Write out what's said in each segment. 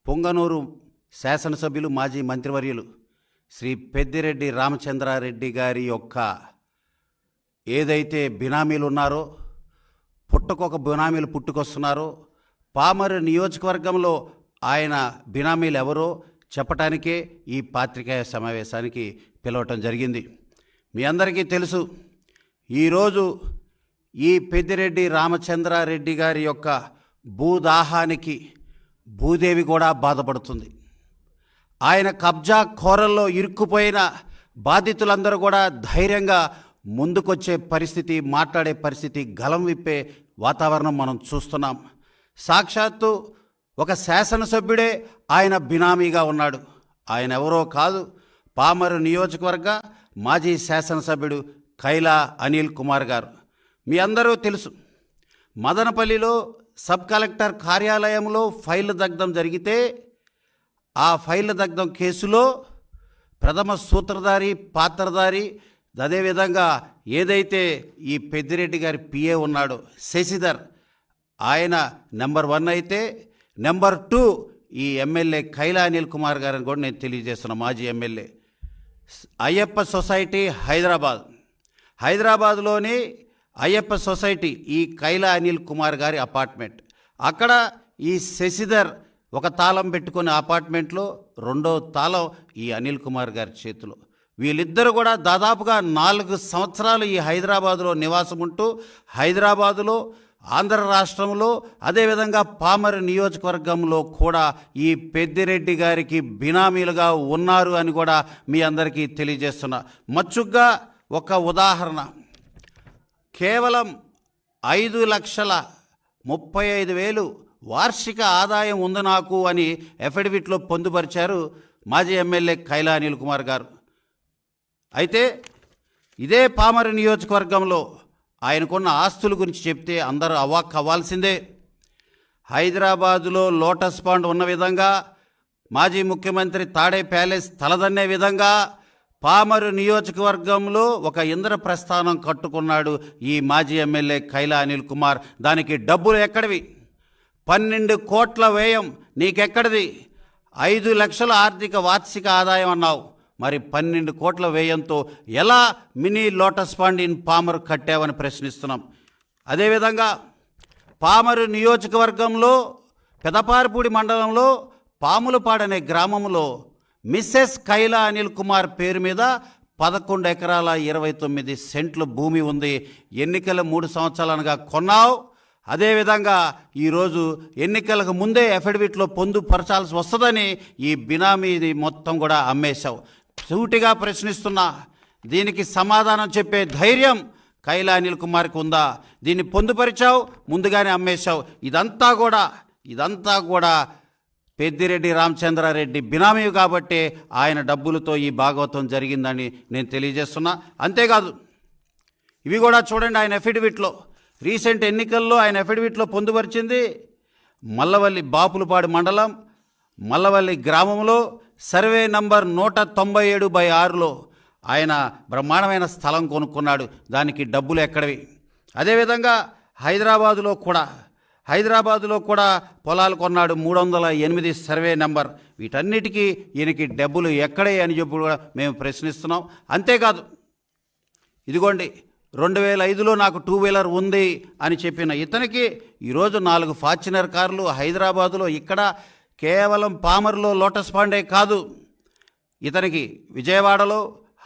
పొంగనూరు శాసనసభ్యులు మాజీ మంత్రివర్యులు శ్రీ పెద్దిరెడ్డి రామచంద్రారెడ్డి గారి యొక్క ఏదైతే బినామీలు ఉన్నారో, పుట్టకొక బినామీలు పుట్టుకొస్తున్నారో, పామరు నియోజకవర్గంలో ఆయన బినామీలు ఎవరో చెప్పటానికే ఈ పాత్రికేయ సమావేశానికి పిలవటం జరిగింది. మీ అందరికీ తెలుసు, ఈరోజు ఈ పెద్దిరెడ్డి రామచంద్రారెడ్డి గారి యొక్క భూదాహానికి భూదేవి కూడా బాధపడుతుంది. ఆయన కబ్జా కోరల్లో ఇరుక్కుపోయిన బాధితులందరూ కూడా ధైర్యంగా ముందుకొచ్చే పరిస్థితి, మాట్లాడే పరిస్థితి, గలం విప్పే వాతావరణం మనం చూస్తున్నాం. సాక్షాత్తు ఒక శాసనసభ్యుడే ఆయన బినామీగా ఉన్నాడు. ఆయన ఎవరో కాదు, పామరు నియోజకవర్గ మాజీ శాసనసభ్యుడు కైలా అనిల్ కుమార్ గారు. మీ అందరూ తెలుసు, మదనపల్లిలో సబ్ కలెక్టర్ కార్యాలయంలో ఫైల్ దగ్ధం జరిగితే ఆ ఫైల్ దగ్ధం కేసులో ప్రథమ సూత్రధారి, పాత్రధారి, అదేవిధంగా ఏదైతే ఈ పెద్దిరెడ్డి గారి పిఏ ఉన్నాడో శశిధర్, ఆయన నెంబర్ 1 అయితే నెంబర్ 2 ఈ ఎమ్మెల్యే కైలా అనిల్ కుమార్ గారని కూడా నేను తెలియజేస్తున్నా. మాజీ ఎమ్మెల్యే. అయ్యప్ప సొసైటీ హైదరాబాద్లోని అయ్యప్ప సొసైటీ ఈ కైలా అనిల్ కుమార్ గారి అపార్ట్మెంట్. అక్కడ ఈ శశిధర్ ఒక తాళం పెట్టుకునే అపార్ట్మెంట్లో 2వ తాళం ఈ అనిల్ కుమార్ గారి చేతిలో. వీళ్ళిద్దరూ కూడా దాదాపుగా 4 సంవత్సరాలు ఈ హైదరాబాదులో నివాసం ఉంటూ హైదరాబాదులో, ఆంధ్ర రాష్ట్రంలో, అదేవిధంగా పామరు నియోజకవర్గంలో కూడా ఈ పెద్దిరెడ్డి గారికి బినామీలుగా ఉన్నారు అని కూడా మీ అందరికీ తెలియజేస్తున్నా. మచ్చుగ్గా ఒక ఉదాహరణ, కేవలం 5,35,000 వార్షిక ఆదాయం ఉంది నాకు అని ఎఫిడవిట్లో పొందుపరిచారు మాజీ ఎమ్మెల్యే కైలా అనిల్ కుమార్ గారు. అయితే ఇదే పామరు నియోజకవర్గంలో ఆయనకున్న ఆస్తుల గురించి చెప్తే అందరూ అవాక్ అవ్వాల్సిందే. హైదరాబాదులో లోటస్ పాండ్ ఉన్న విధంగా, మాజీ ముఖ్యమంత్రి తాడే ప్యాలెస్ తలదన్నే విధంగా పామరు నియోజకవర్గంలో ఒక ఇంద్రప్రస్థానం కట్టుకున్నాడు ఈ మాజీ ఎమ్మెల్యే కైలా అనిల్ కుమార్. దానికి డబ్బులు ఎక్కడివి? 12 కోట్ల వ్యయం నీకెక్కడిది? 5 లక్షల ఆర్థిక వార్షిక ఆదాయం అన్నావు. మరి 12 కోట్ల వ్యయంతో ఎలా mini lotus pond in Pamarru కట్టావని ప్రశ్నిస్తున్నాం. అదేవిధంగా పామరు నియోజకవర్గంలో పెదపారపూడి మండలంలో పాములపాడనే గ్రామంలో మిస్సెస్ కైలా అనిల్ కుమార్ పేరు మీద 11 ఎకరాల 29 సెంట్లు భూమి ఉంది. ఎన్నికల 3 సంవత్సరాలుగా కొన్నావు. అదేవిధంగా ఈరోజు ఎన్నికలకు ముందే ఎఫిడవిట్లో పొందుపరచాల్సి వస్తుందని ఈ బినామీది మొత్తం కూడా అమ్మేశావు. సూటిగా ప్రశ్నిస్తున్నా, దీనికి సమాధానం చెప్పే ధైర్యం కైలా అనిల్ కుమార్కి ఉందా? దీన్ని పొందుపరిచావు, ముందుగానే అమ్మేశావు. ఇదంతా కూడా పెద్దిరెడ్డి రామచంద్రారెడ్డి బినామీ కాబట్టి ఆయన డబ్బులతో ఈ భాగవతం జరిగిందని నేను తెలియజేస్తున్నా. అంతేకాదు, ఇవి కూడా చూడండి, ఆయన ఎఫిడవిట్లో రీసెంట్ ఎన్నికల్లో ఆయన ఎఫిడవిట్లో పొందుపరిచింది మల్లవల్లి, బాపులపాడు మండలం మల్లవల్లి గ్రామంలో సర్వే నంబర్ 197/6లో ఆయన బ్రహ్మాండమైన స్థలం కొనుక్కున్నాడు. దానికి డబ్బులు ఎక్కడివి? అదేవిధంగా హైదరాబాదులో కూడా పొలాలు కొన్నాడు, 308 సర్వే నెంబర్. వీటన్నిటికీ ఈయనకి డబ్బులు ఎక్కడే అని చెప్పి కూడా మేము ప్రశ్నిస్తున్నాం. అంతేకాదు, ఇదిగోండి 2005లో నాకు 2 వీలర్ ఉంది అని చెప్పిన ఇతనికి ఈరోజు 4 ఫార్చునర్ కార్లు హైదరాబాదులో, ఇక్కడ కేవలం పామరులో లోటస్ పాండే కాదు, ఇతనికి విజయవాడలో,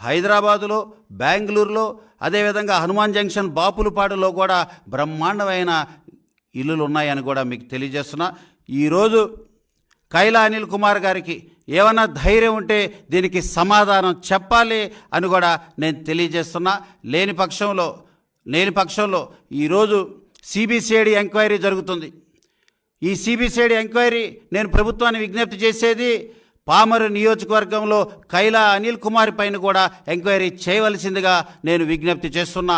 హైదరాబాదులో, బెంగళూరులో, అదేవిధంగా హనుమాన్ జంక్షన్ బాపులపాడులో కూడా బ్రహ్మాండమైన ఇల్లులు ఉన్నాయని కూడా మీకు తెలియజేస్తున్నా. ఈరోజు కైలా అనిల్ కుమార్ గారికి ఏమన్నా ధైర్యం ఉంటే దీనికి సమాధానం చెప్పాలి అని కూడా నేను తెలియజేస్తున్నా. లేని పక్షంలో ఈరోజు సిబిసిఐడి ఎంక్వైరీ జరుగుతుంది. ఈ సిబిసిఐడి ఎంక్వైరీ నేను ప్రభుత్వాన్ని విజ్ఞప్తి చేసేది, పామరు నియోజకవర్గంలో కైలా అనిల్ కుమార్ పైన కూడా ఎంక్వైరీ చేయవలసిందిగా నేను విజ్ఞప్తి చేస్తున్నా.